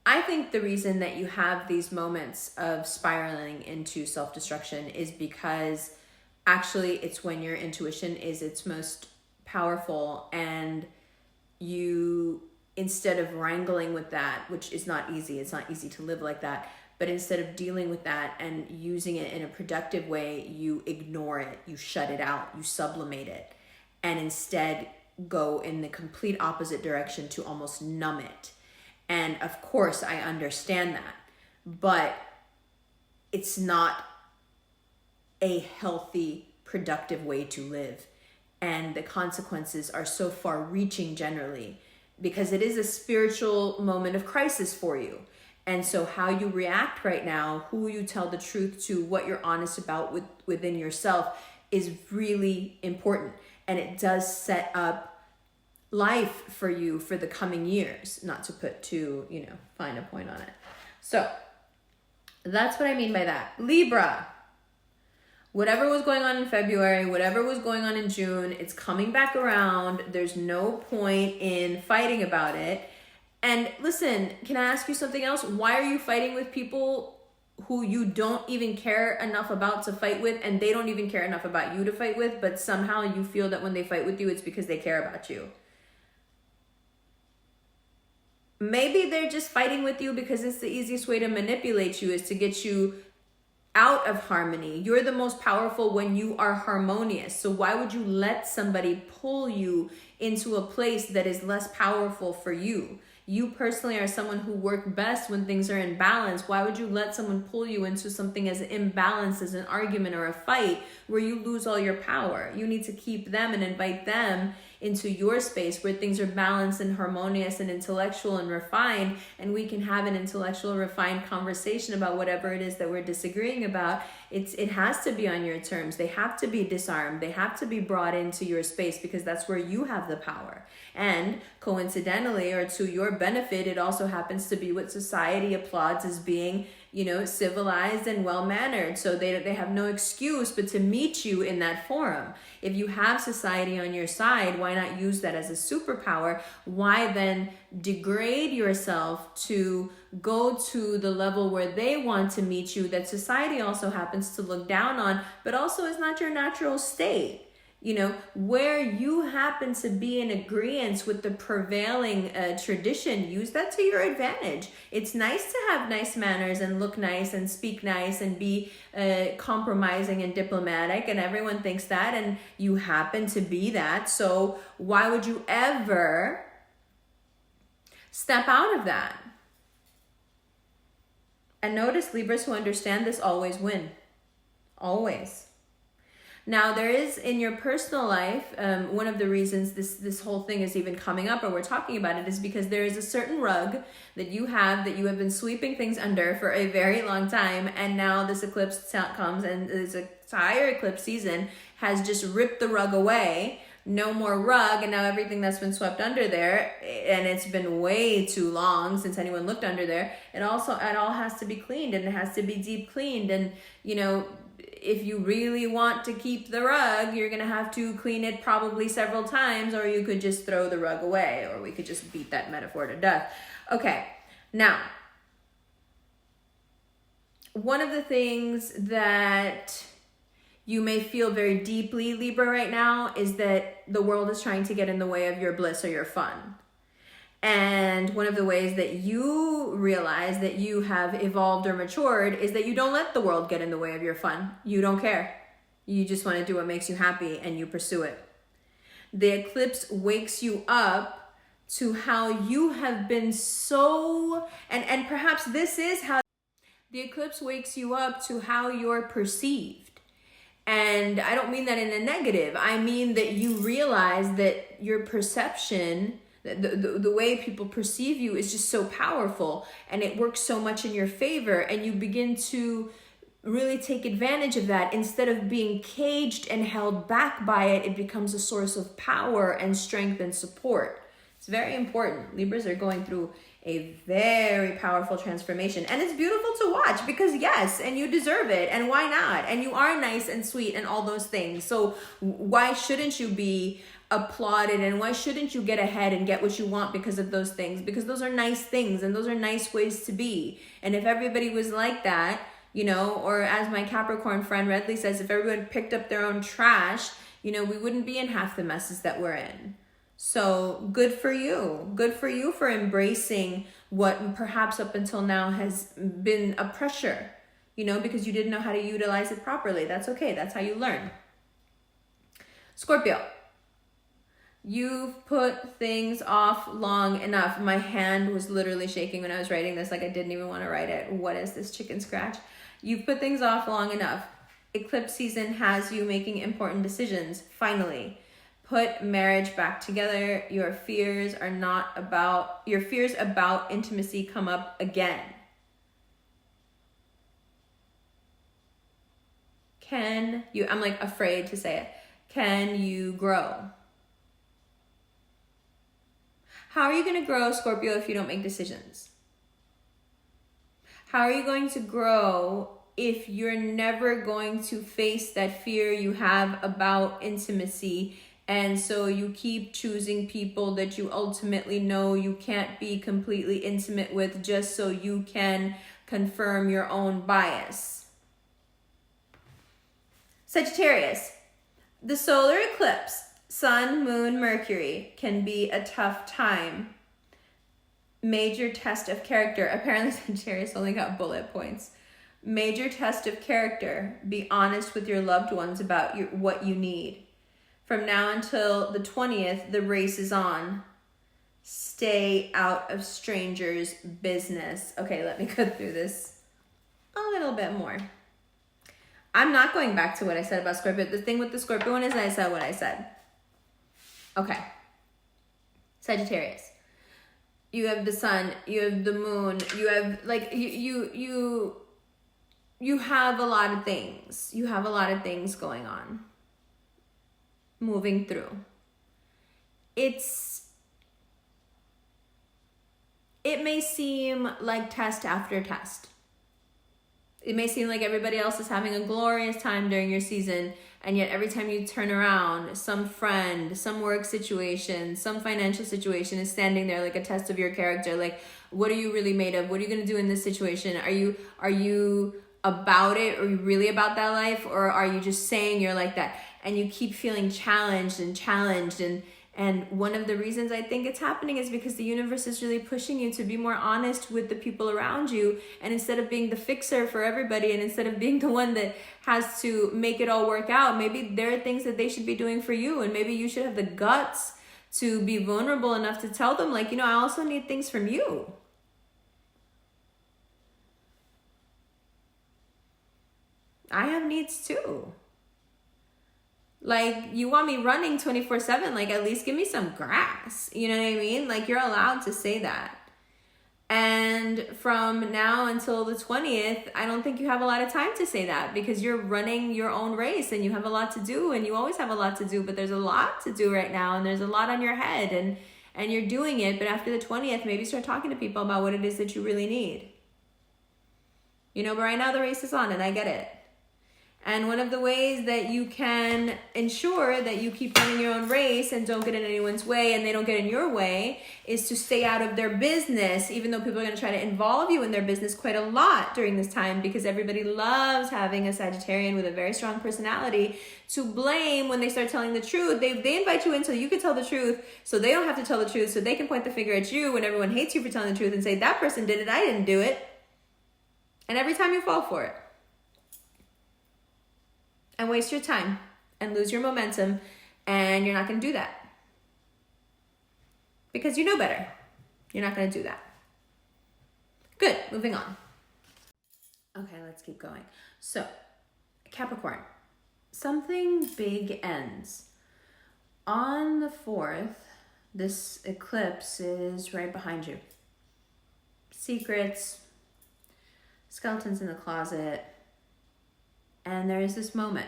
Speaker 1: I think the reason that you have these moments of spiraling into self-destruction is because actually it's when your intuition is its most powerful, and you, instead of wrangling with that, which is not easy, it's not easy to live like that, but instead of dealing with that and using it in a productive way, you ignore it, you shut it out, you sublimate it, and instead go in the complete opposite direction to almost numb it. And of course, I understand that, but it's not a healthy, productive way to live. And the consequences are so far reaching generally, because it is a spiritual moment of crisis for you. And so how you react right now, who you tell the truth to, what you're honest about within yourself is really important. And it does set up life for you for the coming years, not to put too, fine a point on it. So that's what I mean by that. Libra, whatever was going on in February, whatever was going on in June, it's coming back around. There's no point in fighting about it. And listen, can I ask you something else? Why are you fighting with people who you don't even care enough about to fight with, and they don't even care enough about you to fight with, but somehow you feel that when they fight with you, it's because they care about you? Maybe they're just fighting with you because it's the easiest way to manipulate you, is to get you out of harmony. You're the most powerful when you are harmonious. So why would you let somebody pull you into a place that is less powerful for you? You personally are someone who work best when things are in balance. Why would you let someone pull you into something as imbalanced as an argument or a fight where you lose all your power? You need to keep them and invite them into your space where things are balanced and harmonious and intellectual and refined, and we can have an intellectual, refined conversation about whatever it is that we're disagreeing about. It has to be on your terms. They have to be disarmed. They have to be brought into your space, because that's where you have the power. And coincidentally, or to your benefit, it also happens to be what society applauds as being, civilized and well-mannered. So they have no excuse but to meet you in that forum. If you have society on your side, why not use that as a superpower? Why then degrade yourself to go to the level where they want to meet you, that society also happens to look down on, but also is not your natural state? Where you happen to be in agreement with the prevailing tradition, use that to your advantage. It's nice to have nice manners and look nice and speak nice and be compromising and diplomatic, and everyone thinks that, and you happen to be that. So why would you ever step out of that? And notice, Libras who understand this always win. Always. Now, there is in your personal life, one of the reasons this whole thing is even coming up, or we're talking about it, is because there is a certain rug that you have been sweeping things under for a very long time, and now this eclipse comes, and this entire eclipse season has just ripped the rug away. No more rug, and now everything that's been swept under there, and it's been way too long since anyone looked under there, it all has to be cleaned, and it has to be deep cleaned. And if you really want to keep the rug, you're gonna have to clean it probably several times, or you could just throw the rug away, or we could just beat that metaphor to death. Okay, now, one of the things that you may feel very deeply, Libra, right now, is that the world is trying to get in the way of your bliss or your fun. And one of the ways that you realize that you have evolved or matured is that you don't let the world get in the way of your fun. You don't care. You just want to do what makes you happy, and you pursue it. The eclipse wakes you up to how you have been so, and perhaps this is how the eclipse wakes you up to how you're perceived. And I don't mean that in a negative. I mean that you realize that your perception, the way people perceive you is just so powerful, and it works so much in your favor, and you begin to really take advantage of that. Instead of being caged and held back by it, it becomes a source of power and strength and support. It's very important. Libras are going through a very powerful transformation, and it's beautiful to watch because yes, and you deserve it, and why not? And you are nice and sweet and all those things. So why shouldn't you be applauded, and why shouldn't you get ahead and get what you want because of those things? Because those are nice things and those are nice ways to be. And if everybody was like that, you know, or as my Capricorn friend Redley says, if everyone picked up their own trash, you know, we wouldn't be in half the messes that we're in. So good for you. Good for you for embracing what perhaps up until now has been a pressure, you know, because you didn't know how to utilize it properly. That's okay. That's how you learn. Scorpio, you've put things off long enough. My hand was literally shaking when I was writing this, like I didn't even want to write it. What is this chicken scratch? You've put things off long enough. Eclipse season has you making important decisions. Finally, put marriage back together. Your fears about intimacy come up again. I'm like afraid to say it. Can you grow? How are you going to grow, Scorpio, if you don't make decisions? How are you going to grow if you're never going to face that fear you have about intimacy, and so you keep choosing people that you ultimately know you can't be completely intimate with just so you can confirm your own bias? Sagittarius, the solar eclipse, Sun, Moon, Mercury, can be a tough time. Major test of character. Apparently Sagittarius only got bullet points. Major test of character. Be honest with your loved ones about what you need. From now until the 20th, the race is on. Stay out of strangers' business. Okay, let me go through this a little bit more. I'm not going back to what I said about Scorpio. The thing with the Scorpio one is I said what I said. Okay. Sagittarius. You have the sun, you have the moon, you have like you have a lot of things. You have a lot of things going on. Moving through. It may seem like test after test. It may seem like everybody else is having a glorious time during your season, and yet every time you turn around, some friend, some work situation, some financial situation is standing there like a test of your character. Like, what are you really made of? What are you going to do in this situation? Are you about it? Are you really about that life? Or are you just saying you're like that? And you keep feeling challenged. And one of the reasons I think it's happening is because the universe is really pushing you to be more honest with the people around you. And instead of being the fixer for everybody, and instead of being the one that has to make it all work out, maybe there are things that they should be doing for you. And maybe you should have the guts to be vulnerable enough to tell them, like, you know, I also need things from you. I have needs too. Like, you want me running 24/7, like, at least give me some grass. You know what I mean? Like, you're allowed to say that. And from now until the 20th, I don't think you have a lot of time to say that, because you're running your own race and you have a lot to do, and you always have a lot to do, but there's a lot to do right now, and there's a lot on your head, and you're doing it. But after the 20th, maybe start talking to people about what it is that you really need. You know, but right now the race is on, and I get it. And one of the ways that you can ensure that you keep running your own race and don't get in anyone's way and they don't get in your way is to stay out of their business, even though people are going to try to involve you in their business quite a lot during this time, because everybody loves having a Sagittarian with a very strong personality to blame when they start telling the truth. They invite you in so you can tell the truth, so they don't have to tell the truth, so they can point the finger at you when everyone hates you for telling the truth and say, that person did it, I didn't do it. And every time you fall for it. And waste your time and lose your momentum, and you're not going to do that because you know better. You're not going to do that. Good. Moving on. Okay, let's keep going. So, Capricorn, something big ends. On the 4th, this eclipse is right behind you. Secrets, skeletons in the closet, and there is this moment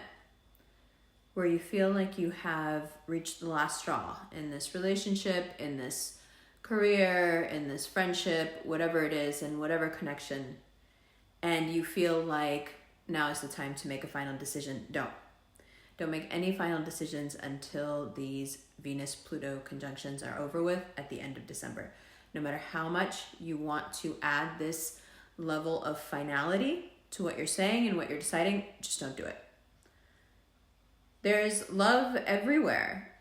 Speaker 1: where you feel like you have reached the last straw in this relationship, in this career, in this friendship, whatever it is, in whatever connection, and you feel like now is the time to make a final decision. Don't make any final decisions until these Venus-Pluto conjunctions are over with at the end of December. No matter how much you want to add this level of finality to what you're saying and what you're deciding, just don't do it. There's love everywhere,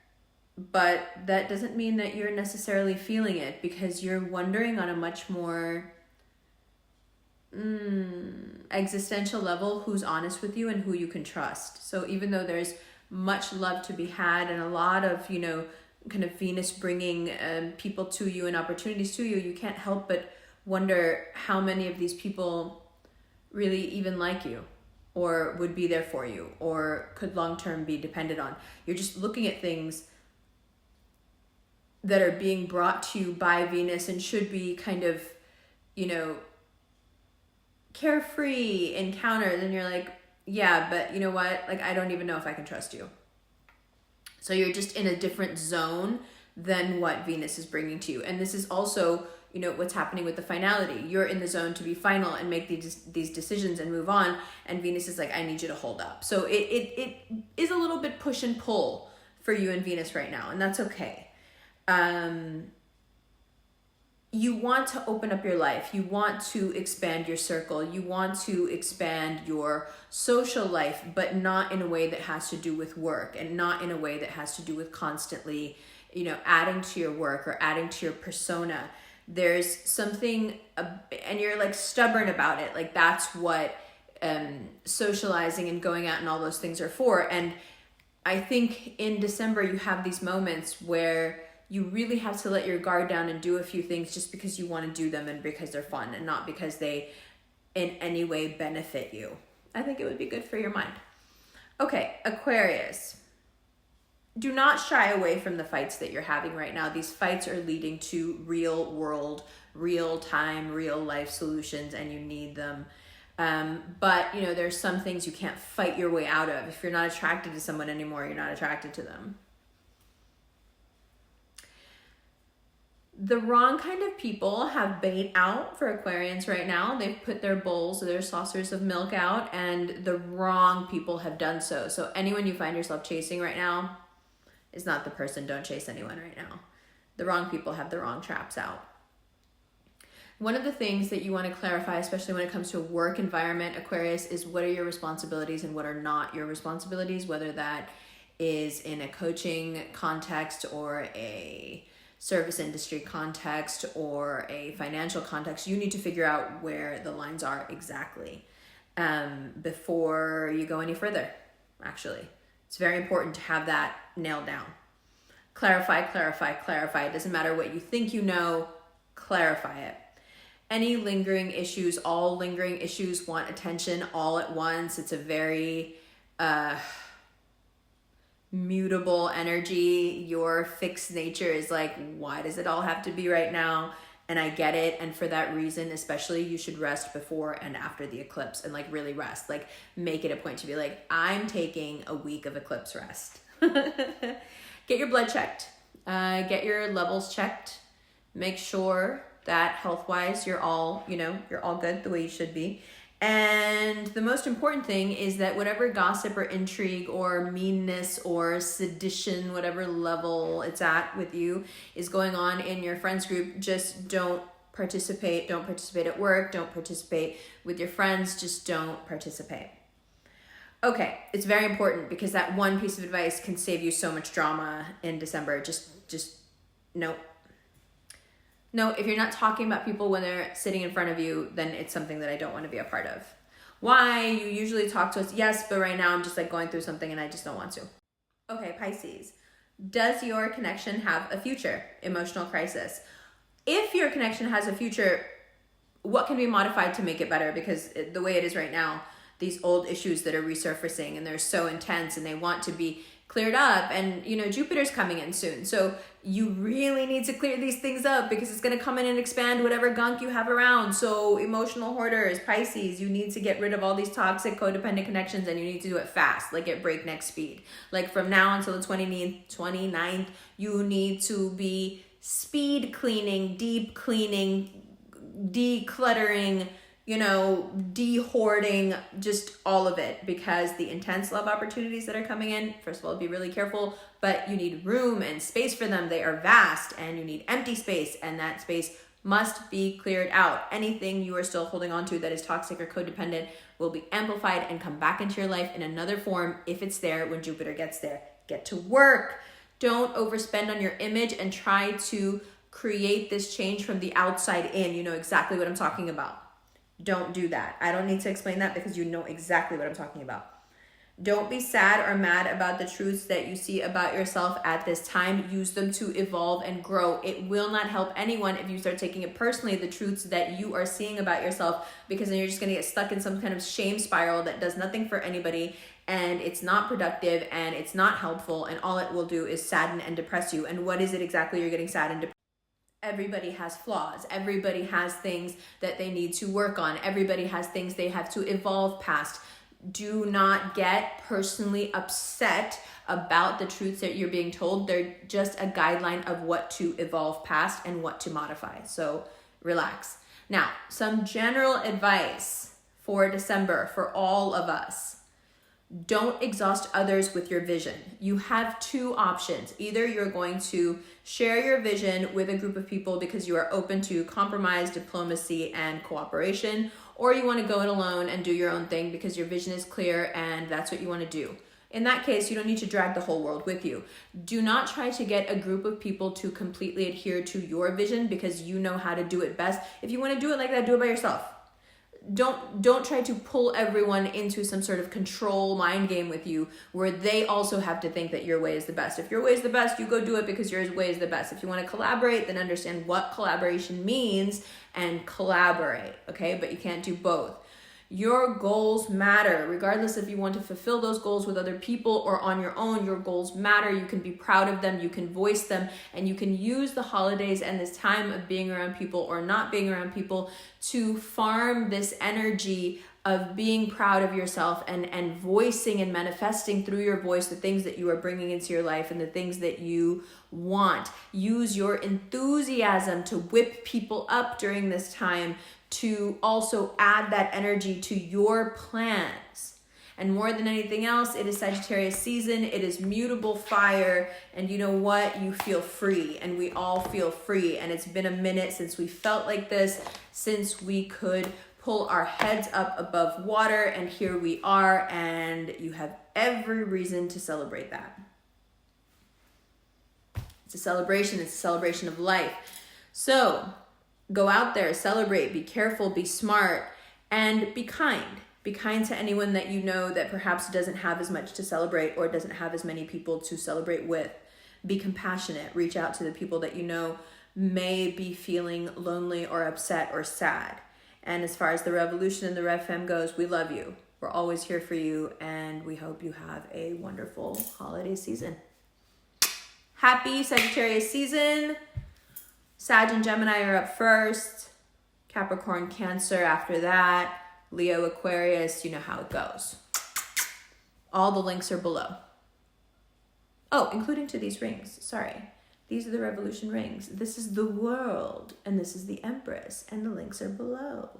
Speaker 1: but that doesn't mean that you're necessarily feeling it, because you're wondering on a much more existential level who's honest with you and who you can trust. So even though there's much love to be had and a lot of, kind of Venus bringing people to you and opportunities to you, you can't help but wonder how many of these people really even like you or would be there for you or could long-term be depended on. You're just looking at things that are being brought to you by Venus and should be kind of, carefree encounters, and you're like, yeah, but you know what? Like, I don't even know if I can trust you. So you're just in a different zone than what Venus is bringing to you. And this is also, what's happening with the finality. You're in the zone to be final and make these decisions and move on. And Venus is like, I need you to hold up. So it is a little bit push and pull for you and Venus right now. And that's okay. You want to open up your life. You want to expand your circle. You want to expand your social life, but not in a way that has to do with work and not in a way that has to do with constantly, adding to your work or adding to your persona. There's something, and you're like stubborn about it. Like that's what socializing and going out and all those things are for. And I think in December you have these moments where you really have to let your guard down and do a few things just because you want to do them and because they're fun and not because they in any way benefit you. I think it would be good for your mind. Okay, Aquarius. Do not shy away from the fights that you're having right now. These fights are leading to real world, real time, real life solutions, and you need them. But there's some things you can't fight your way out of. If you're not attracted to someone anymore, you're not attracted to them. The wrong kind of people have bait out for Aquarians right now. They've put their bowls or their saucers of milk out, and the wrong people have done so. So anyone you find yourself chasing right now is not the person. Don't chase anyone right now. The wrong people have the wrong traps out. One of the things that you want to clarify, especially when it comes to a work environment, Aquarius, is what are your responsibilities and what are not your responsibilities, whether that is in a coaching context or a service industry context or a financial context. You need to figure out where the lines are exactly before you go any further, actually. It's very important to have that nailed down. Clarify, clarify, clarify. It doesn't matter what you think you know, clarify it. Any lingering issues, all lingering issues want attention all at once. It's a very mutable energy. Your fixed nature is like, why does it all have to be right now? And I get it. And for that reason, especially, you should rest before and after the eclipse and like really rest. Like make it a point to be like, I'm taking a week of eclipse rest. Get your blood checked. Get your levels checked. Make sure that health-wise you're all good the way you should be. And the most important thing is that whatever gossip or intrigue or meanness or sedition, whatever level it's at with you, is going on in your friends group, just don't participate. Don't participate at work. Don't participate with your friends. Just don't participate. Okay, it's very important because that one piece of advice can save you so much drama in December. Just no. No, if you're not talking about people when they're sitting in front of you, then it's something that I don't want to be a part of. Why? You usually talk to us. Yes, but right now I'm just like going through something and I just don't want to. Okay, Pisces. Does your connection have a future? Emotional crisis. If your connection has a future, what can be modified to make it better? Because the way it is right now, these old issues that are resurfacing, and they're so intense and they want to be cleared up. And you know, Jupiter's coming in soon, so you really need to clear these things up because it's going to come in and expand whatever gunk you have around. So emotional hoarders, Pisces, you need to get rid of all these toxic codependent connections, and you need to do it fast, like at breakneck speed. Like from now until the 29th, you need to be speed cleaning, deep cleaning, decluttering, you know, de-hoarding, just all of it, because the intense love opportunities that are coming in, first of all, be really careful, but you need room and space for them. They are vast, and you need empty space, and that space must be cleared out. Anything you are still holding on to that is toxic or codependent will be amplified and come back into your life in another form if it's there when Jupiter gets there. Get to work. Don't overspend on your image and try to create this change from the outside in. You know exactly what I'm talking about. Don't do that. I don't need to explain that because you know exactly what I'm talking about. Don't be sad or mad about the truths that you see about yourself at this time. Use them to evolve and grow. It will not help anyone if you start taking it personally, the truths that you are seeing about yourself, because then you're just going to get stuck in some kind of shame spiral that does nothing for anybody, and it's not productive and it's not helpful, and all it will do is sadden and depress you. And what is it exactly you're getting sad and depressed? Everybody has flaws. Everybody has things that they need to work on. Everybody has things they have to evolve past. Do not get personally upset about the truths that you're being told. They're just a guideline of what to evolve past and what to modify. So relax. Now, some general advice for December for all of us. Don't exhaust others with your vision. You have two options. Either you're going to share your vision with a group of people because you are open to compromise, diplomacy, and cooperation, or you want to go it alone and do your own thing because your vision is clear and that's what you want to do. In that case, you don't need to drag the whole world with you. Do not try to get a group of people to completely adhere to your vision because you know how to do it best. If you want to do it like that, do it by yourself. Don't try to pull everyone into some sort of control mind game with you where they also have to think that your way is the best. If your way is the best, you go do it because your way is the best. If you want to collaborate, then understand what collaboration means and collaborate, okay? But you can't do both. Your goals matter. Regardless if you want to fulfill those goals with other people or on your own, your goals matter. You can be proud of them, you can voice them, and you can use the holidays and this time of being around people or not being around people to farm this energy of being proud of yourself and voicing and manifesting through your voice the things that you are bringing into your life and the things that you want. Use your enthusiasm to whip people up during this time, to also add that energy to your plans. And more than anything else, it is Sagittarius season. It is mutable fire. And you know what? You feel free, and we all feel free. And it's been a minute since we felt like this, since we could pull our heads up above water, and here we are, and you have every reason to celebrate that. It's a celebration. It's a celebration of life. So go out there, celebrate, be careful, be smart, and be kind. Be kind to anyone that you know that perhaps doesn't have as much to celebrate or doesn't have as many people to celebrate with. Be compassionate. Reach out to the people that you know may be feeling lonely or upset or sad. And as far as the revolution and the Rev Femme goes, we love you. We're always here for you, and we hope you have a wonderful holiday season. Happy Sagittarius season. Sag and Gemini are up first. Capricorn, Cancer after that. Leo, Aquarius, you know how it goes. All the links are below. Oh, including to these rings. Sorry. These are the revolution rings. This is the world, and this is the Empress, and the links are below.